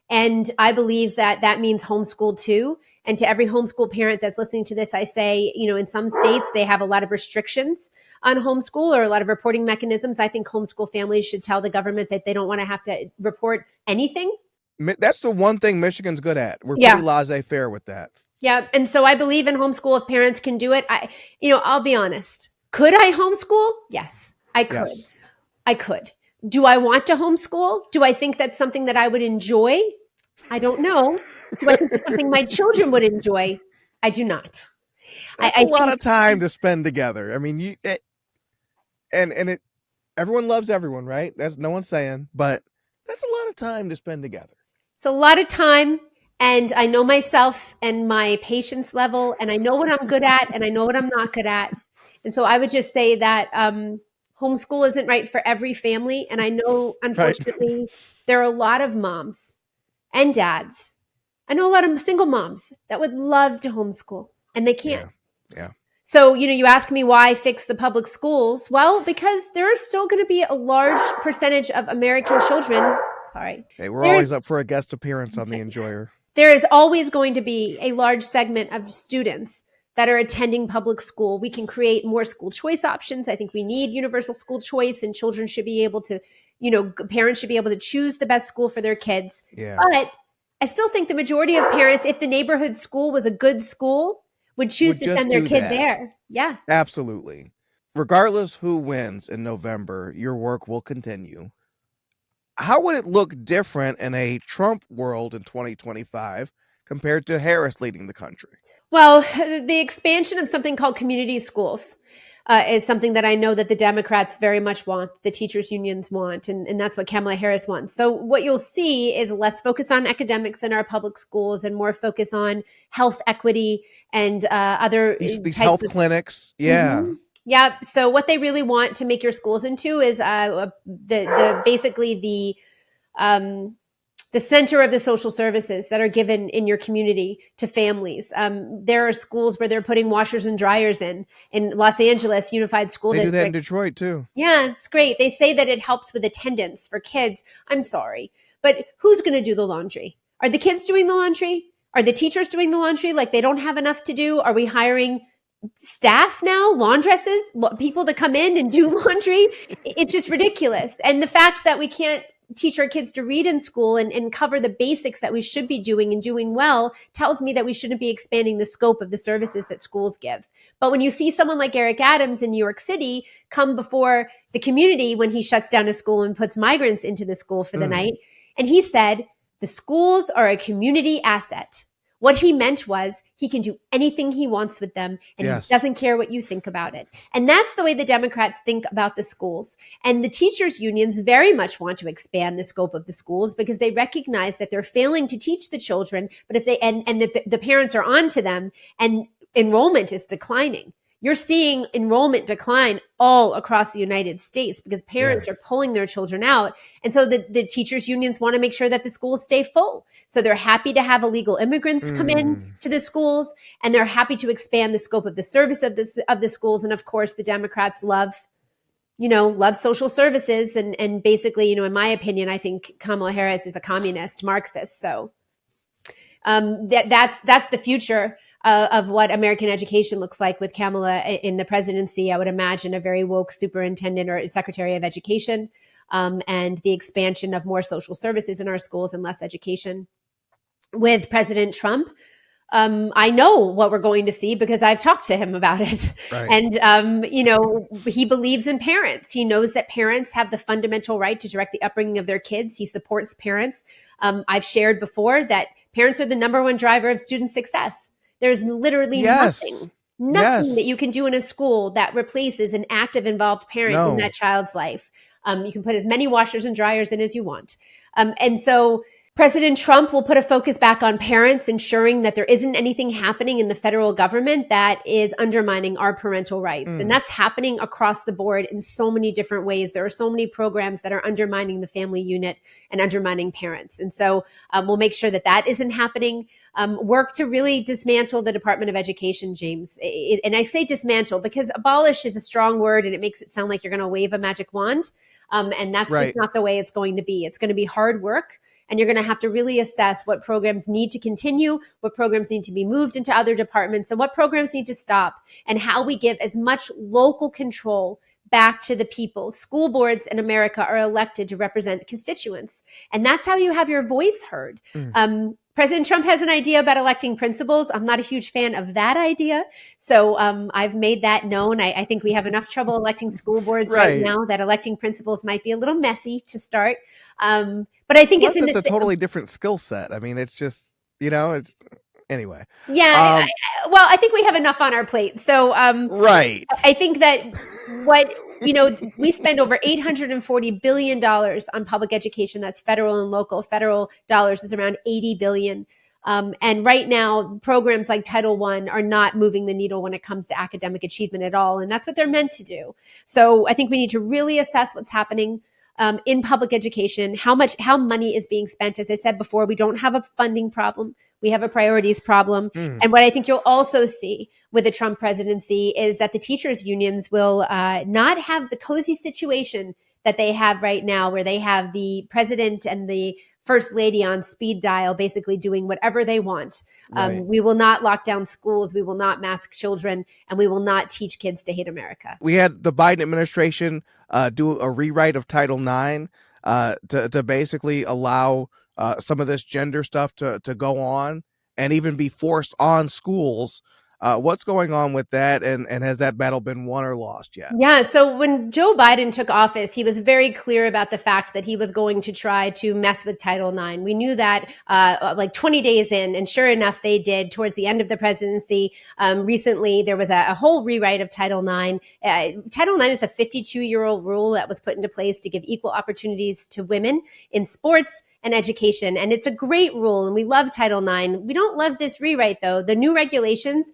And I believe that means homeschool too. And to every homeschool parent that's listening to this, I say, in some states, they have a lot of restrictions on homeschool, or a lot of reporting mechanisms. I think homeschool families should tell the government that they don't want to have to report anything. That's the one thing Michigan's good at. We're pretty laissez-faire with that. Yeah. And so I believe in homeschool if parents can do it. I'll be honest. Could I homeschool? Yes, I could. Yes. I could. Do I want to homeschool? Do I think that's something that I would enjoy? I don't know. Do I think it's something my children would enjoy? I do not. That's a lot of time to spend together. I mean, everyone loves everyone, right? That's no one's saying, but that's a lot of time to spend together. It's a lot of time, and I know myself and my patience level, and I know what I'm good at, and I know what I'm not good at. And so I would just say that homeschool isn't right for every family. And I know, unfortunately, there are a lot of moms and dads. I know a lot of single moms that would love to homeschool, and they can't. Yeah. So, you ask me why fix the public schools? Well, because there is still going to be a large percentage of American children. Sorry. Hey, we're There's always up for a guest appearance on the Enjoyer. there is always going to be a large segment of students that are attending public school. We can create more school choice options. I think we need universal school choice, and children should be able to, parents should be able to choose the best school for their kids. Yeah. But I still think the majority of parents, if the neighborhood school was a good school, would choose Would to just send their do kid that. there. Yeah. Absolutely. Regardless who wins in November, your work will continue. How would it look different in a Trump world in 2025 compared to Harris leading the country? Well, the expansion of something called community schools is something that I know that the Democrats very much want, the teachers' unions want, and that's what Kamala Harris wants. So what you'll see is less focus on academics in our public schools and more focus on health equity and other These types health of clinics, yeah. Mhm. Yeah. So what they really want to make your schools into is basically the center of the social services that are given in your community to families. There are schools where they're putting washers and dryers in Los Angeles Unified School They do that in District. Detroit too. Yeah, it's great. They say that it helps with attendance for kids. I'm sorry, but who's going to do the laundry? Are the kids doing the laundry? Are the teachers doing the laundry? Like they don't have enough to do? Are we hiring staff now, laundresses, people to come in and do laundry? It's just ridiculous. And the fact that we can't teach our kids to read in school and cover the basics that we should be doing and doing well tells me that we shouldn't be expanding the scope of the services that schools give. But when you see someone like Eric Adams in New York City come before the community when he shuts down a school and puts migrants into the school for the night, and he said, the schools are a community asset. What he meant was he can do anything he wants with them, and Yes. he doesn't care what you think about it. And that's the way the Democrats think about the schools. And the teachers' unions very much want to expand the scope of the schools because they recognize that they're failing to teach the children, but if they and the parents are on to them, and enrollment is declining. You're seeing enrollment decline all across the United States because parents are pulling their children out. And so the teachers' unions want to make sure that the schools stay full. So they're happy to have illegal immigrants come in to the schools, and they're happy to expand the scope of the service of the schools. And of course, the Democrats love social services. And basically, in my opinion, I think Kamala Harris is a communist Marxist. So that's the future of what American education looks like with Kamala in the presidency. I would imagine a very woke superintendent or secretary of education, and the expansion of more social services in our schools and less education. With President Trump, I know what we're going to see because I've talked to him about it. Right. And, he believes in parents. He knows that parents have the fundamental right to direct the upbringing of their kids. He supports parents. I've shared before that parents are the number one driver of student success. There's literally nothing that you can do in a school that replaces an active, involved parent in that child's life. You can put as many washers and dryers in as you want. And so President Trump will put a focus back on parents, ensuring that there isn't anything happening in the federal government that is undermining our parental rights. And that's happening across the board in so many different ways. There are so many programs that are undermining the family unit and undermining parents. And so we'll make sure that that isn't happening. Work to really dismantle the Department of Education, James. And I say dismantle because abolish is a strong word and it makes it sound like you're going to wave a magic wand. And that's just not the way it's going to be. It's going to be hard work. And you're going to have to really assess what programs need to continue, what programs need to be moved into other departments, and what programs need to stop, and how we give as much local control back to the people. School boards in America are elected to represent constituents. And that's how you have your voice heard. President Trump has an idea about electing principals. I'm not a huge fan of that idea. So I've made that known. I think we have enough trouble electing school boards right now that electing principals might be a little messy to start. But I think it's a totally different skill set. I mean, it's just, it's anyway. Yeah. I think we have enough on our plate. So I think that we spend over $840 billion on public education. That's federal and local. Federal dollars is around $80 billion. And right now, programs like Title I are not moving the needle when it comes to academic achievement at all. And that's what they're meant to do. So I think we need to really assess what's happening in public education, how money is being spent. As I said before, we don't have a funding problem. We have a priorities problem. Hmm. And what I think you'll also see with the Trump presidency is that the teachers' unions will not have the cozy situation that they have right now, where they have the president and the first lady on speed dial, basically doing whatever they want. Right. We will not lock down schools. We will not mask children, and we will not teach kids to hate America. We had the Biden administration do a rewrite of Title IX to basically allow some of this gender stuff to go on and even be forced on schools. What's going on with that, and has that battle been won or lost yet? Yeah. So when Joe Biden took office, he was very clear about the fact that he was going to try to mess with Title IX. We knew that like 20 days in, and sure enough, they did towards the end of the presidency. Recently, there was a whole rewrite of Title IX. Title IX is a 52-year-old rule that was put into place to give equal opportunities to women in sports and education. And it's a great rule, and we love Title IX. We don't love this rewrite, though. The new regulations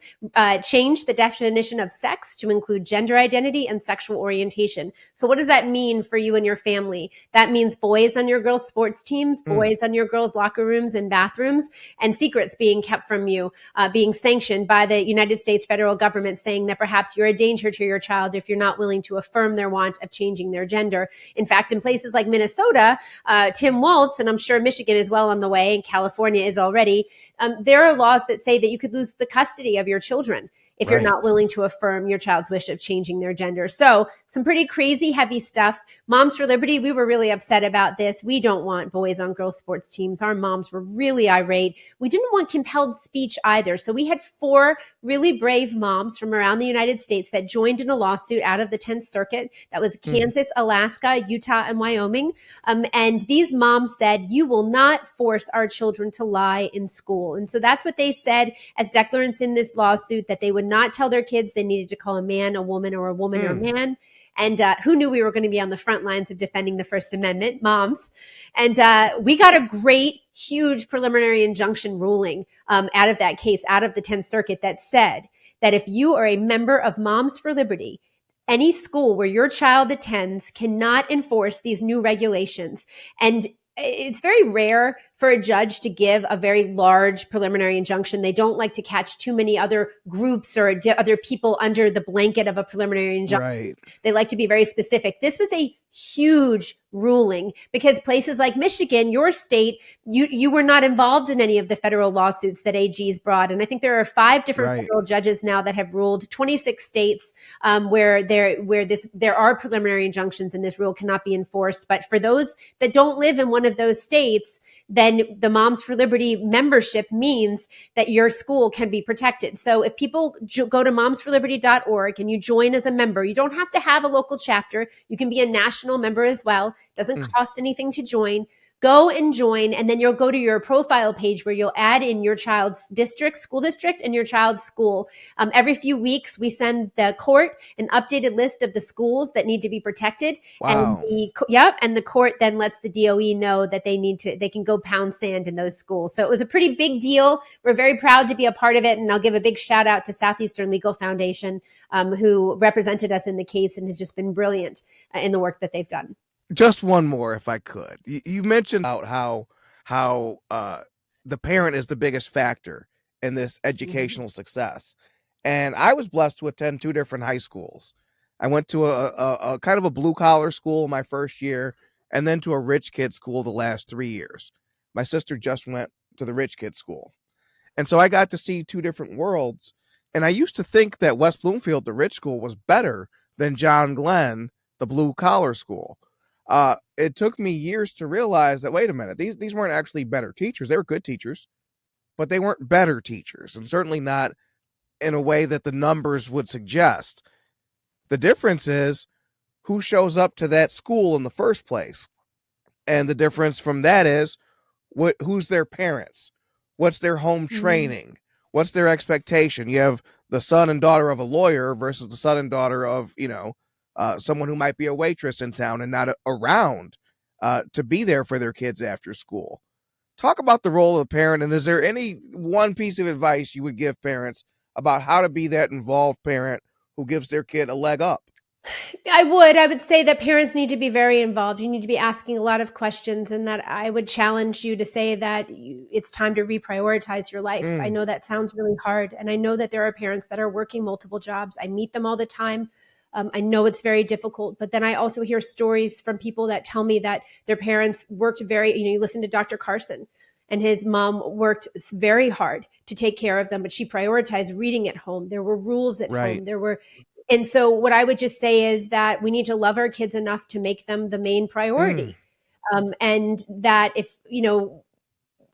change the definition of sex to include gender identity and sexual orientation. So what does that mean for you and your family? That means boys on your girls' sports teams, boys on your girls' locker rooms and bathrooms, and secrets being kept from you, being sanctioned by the United States federal government, saying that perhaps you're a danger to your child if you're not willing to affirm their want of changing their gender. In fact, in places like Minnesota, Tim Walz, and I'm sure Michigan is well on the way, and California is already, there are laws that say that you could lose the custody of your children if you're not willing to affirm your child's wish of changing their gender. So some pretty crazy, heavy stuff. Moms for Liberty, we were really upset about this. We don't want boys on girls' sports teams. Our moms were really irate. We didn't want compelled speech either. So we had 4 really brave moms from around the United States that joined in a lawsuit out of the 10th Circuit. That was Kansas, Alaska, Utah, and Wyoming. And these moms said, you will not force our children to lie in school. And so that's what they said as declarants in this lawsuit, that they would not tell their kids they needed to call a man a woman or a woman or man. And who knew we were going to be on the front lines of defending the First Amendment? Moms. And we got a great, huge preliminary injunction ruling out of that case, out of the 10th Circuit, that said that if you are a member of Moms for Liberty, any school where your child attends cannot enforce these new regulations. And it's very rare for a judge to give a very large preliminary injunction. They don't like to catch too many other groups or other people under the blanket of a preliminary injunction. Right. They like to be very specific. This was a huge ruling because places like Michigan, your state, you were not involved in any of the federal lawsuits that AGs brought. And I think there are 5 different federal judges now that have ruled, 26 states where there are preliminary injunctions and this rule cannot be enforced. But for those that don't live in one of those states, then the Moms for Liberty membership means that your school can be protected. So if people go to momsforliberty.org and you join as a member, you don't have to have a local chapter. You can be a national member as well. Doesn't cost anything to join. Go and join, and then you'll go to your profile page where you'll add in your child's district, school district, and your child's school. Every few weeks, we send the court an updated list of the schools that need to be protected. Wow. And the court then lets the DOE know that they can go pound sand in those schools. So it was a pretty big deal. We're very proud to be a part of it, and I'll give a big shout out to Southeastern Legal Foundation, who represented us in the case and has just been brilliant in the work that they've done. Just one more, if I could. You mentioned about how the parent is the biggest factor in this educational success, and I was blessed to attend 2 different high schools. I went to a kind of a blue collar school my first year, and then to a rich kid school the last 3 years. My sister just went to the rich kid school, and so I got to see 2 different worlds. And I used to think that West Bloomfield, the rich school, was better than John Glenn, the blue collar school. It took me years to realize that, wait a minute, these weren't actually better teachers. They were good teachers, but they weren't better teachers, and certainly not in a way that the numbers would suggest. The difference is who shows up to that school in the first place. And the difference from that is who's their parents? What's their home training? What's their expectation? You have the son and daughter of a lawyer versus the son and daughter of, someone who might be a waitress in town and not around to be there for their kids after school. Talk about the role of the parent, and is there any one piece of advice you would give parents about how to be that involved parent who gives their kid a leg up? I would say that parents need to be very involved. You need to be asking a lot of questions, and that I would challenge you to say that it's time to reprioritize your life. I Mm, know that sounds really hard, and I know that there are parents that are working multiple jobs. I meet them all the time. I know it's very difficult, but then I also hear stories from people that tell me that their parents worked you listen to Dr. Carson, and his mom worked very hard to take care of them, but she prioritized reading at home. There were rules at right. home. And so what I would just say is that we need to love our kids enough to make them the main Mm, priority. And that if,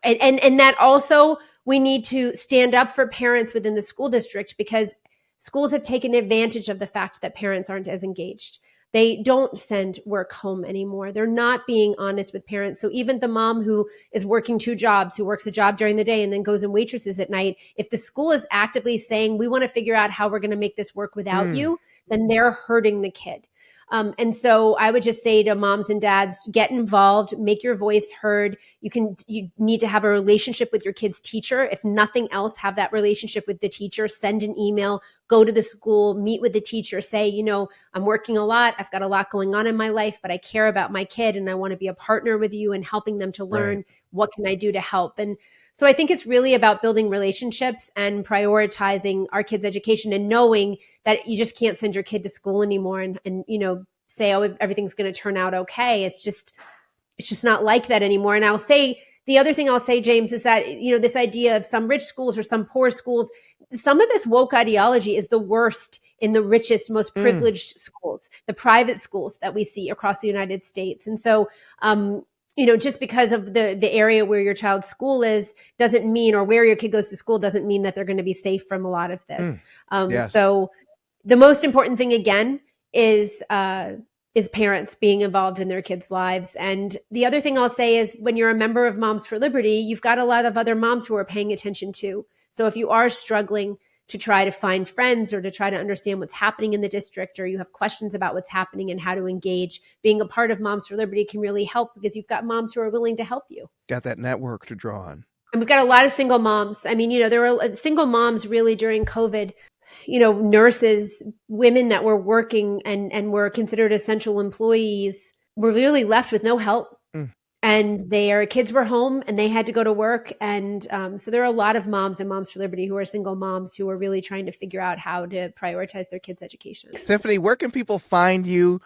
and that also we need to stand up for parents within the school district, because schools have taken advantage of the fact that parents aren't as engaged. They don't send work home anymore. They're not being honest with parents. So even the mom who is working two jobs, who works a job during the day and then goes and waitresses at night, if the school is actively saying, we want to figure out how we're going to make this work without mm, you, then they're hurting the kid. And so I would just say to moms and dads, get involved, make your voice heard. You need to have a relationship with your kid's teacher. If nothing else, have that relationship with the teacher. Send an email, go to the school, meet with the teacher, say, I'm working a lot. I've got a lot going on in my life, but I care about my kid and I want to be a partner with you and helping them to right. learn. What can I do to help? And so I think it's really about building relationships and prioritizing our kids' education, and knowing that you just can't send your kid to school anymore and say, oh, everything's going to turn out okay. It's just not like that anymore. And I'll say, the other thing I'll say, James, is that, this idea of some rich schools or some poor schools, some of this woke ideology is the worst in the richest, most Mm, privileged schools, the private schools that we see across the United States. And so, just because of the area where your child's school is doesn't mean, or where your kid goes to school doesn't mean that they're going to be safe from a lot of mm, this. yes. So the most important thing, again, is parents being involved in their kids' lives. And the other thing I'll say is, when you're a member of Moms for Liberty, you've got a lot of other moms who are paying attention too. So if you are struggling to try to find friends, or to try to understand what's happening in the district, or you have questions about what's happening and how to engage, being a part of Moms for Liberty can really help, because you've got moms who are willing to help you. Got that network to draw on. And we've got a lot of single moms. I mean, there were single moms really during COVID, nurses, women that were working and were considered essential employees, were really left with no help. Mm. And their kids were home and they had to go to work. And so there are a lot of moms and Moms for Liberty who are single moms who are really trying to figure out how to prioritize their kids' education. Tiffany, where can people find you?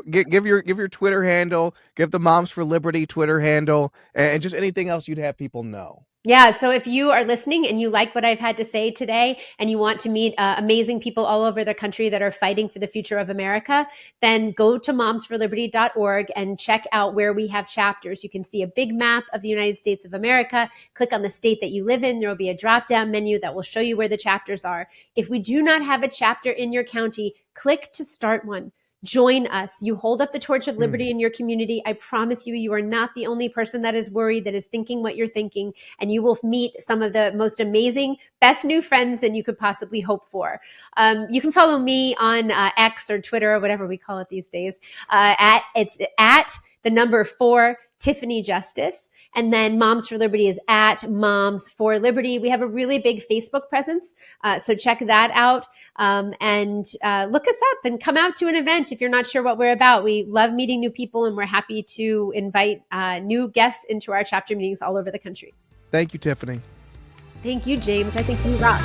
Give your Twitter handle, give the Moms for Liberty Twitter handle, and just anything else you'd have people know. Yeah. So if you are listening and you like what I've had to say today, and you want to meet amazing people all over the country that are fighting for the future of America, then go to momsforliberty.org and check out where we have chapters. You can see a big map of the United States of America. Click on the state that you live in. There will be a drop-down menu that will show you where the chapters are. If we do not have a chapter in your county, click to start one. Join us. You hold up the torch of liberty in your community. I promise you, you are not the only person that is worried, that is thinking what you're thinking, and you will meet some of the most amazing, best new friends that you could possibly hope for. You can follow me on X or Twitter or whatever we call it these days. It's at the number 4 Tiffany Justice. And then Moms for Liberty is at Moms for Liberty. We have a really big Facebook presence. So check that out. And look us up and come out to an event if you're not sure what we're about. We love meeting new people, and we're happy to invite new guests into our chapter meetings all over the country. Thank you, Tiffany. Thank you, James. I think you rock.